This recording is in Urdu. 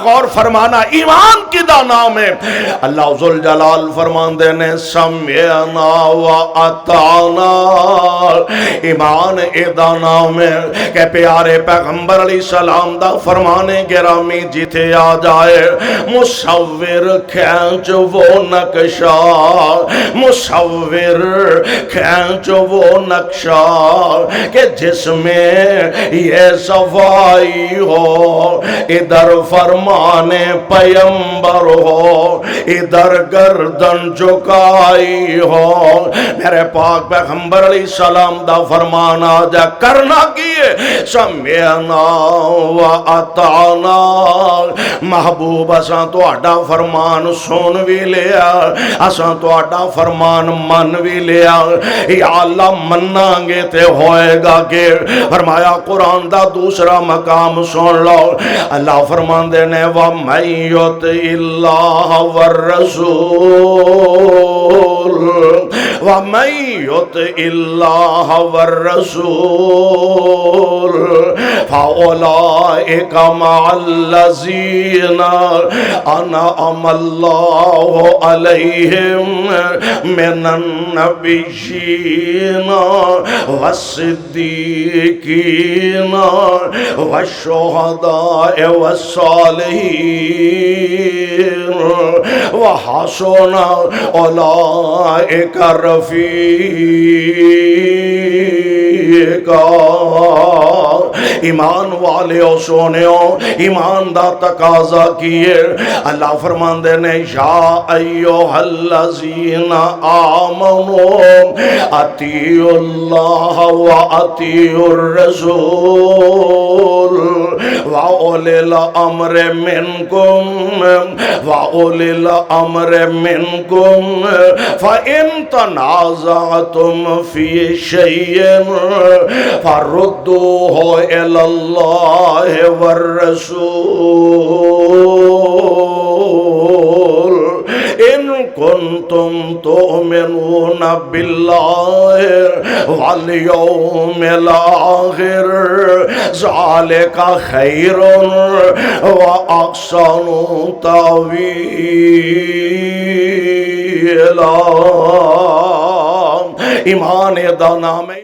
غور فرمانا ایمان کی دا نام ہے. اللہ ذل جلال فرماندے نے سمعنا و اطعنا. ایمان ادا نام ہے کہ پیارے پیغمبر علیہ السلام دا فرمانے گرامی جیتے آ جائے. مصور کھینچ وہ نقشہ, مصور کھینچ وہ نقشہ کہ جس میں یہ صفائی ہو, ادھر فرمان پیمبر ہو, ادھر گردن جھکائی ہو. میرے پاک پیغمبر علیہ السلام دا فرمان آ جا کرنا کیے سمعنا و اطعنا. محبوب اساں تہاڈا فرمان سن بھی لیا, اساں تہاڈا فرمان من بھی لیا. یا اللہ مننا گے تے ہوئے گا کہ. فرمایا قرآن دا دوسرا مقام سن لو. اللہ فرماندے نے وَمَن يُطِعِ اللَّهَ وَالرَّسُولَ وَمَن يُطِعِ اللَّهَ وَالرَّسُولَ فَأُولَئِكَ مَعَ الَّذِينَ أَنْعَمَ اللَّهُ عَلَيْهِم مِّنَ النَّبِيِّينَ وَالصِّدِّيقِينَ وَالشُّهَدَاءِ وَالصَّالِحِينَ وَحَسُنَ أُولَئِكَ رفیقا. ایمان والے سونےو ایمان دا تقاضا کیے. اللہ فرماندے نے یا ایھا الذین آمنوا اطیعوا اللہ و اطیعوا الرسول وَأُولِي الْأَمْرِ مِنْكُمْ وَأُولِي الْأَمْرِ مِنْكُمْ فَإِنْ تَنَازَعْتُمْ فِي شَيْءٍ فَرُدُّوهُ إِلَى اللَّهِ وَالرَّسُولِ إِن كُنتُمْ تُؤْمِنُونَ بِاللَّهِ وَالْيَوْمِ الْآخِرِ ذَلِكَ خَيْرٌ وَأَحْسَنُ تَأْوِيلًا. ایمان دا نام ہے.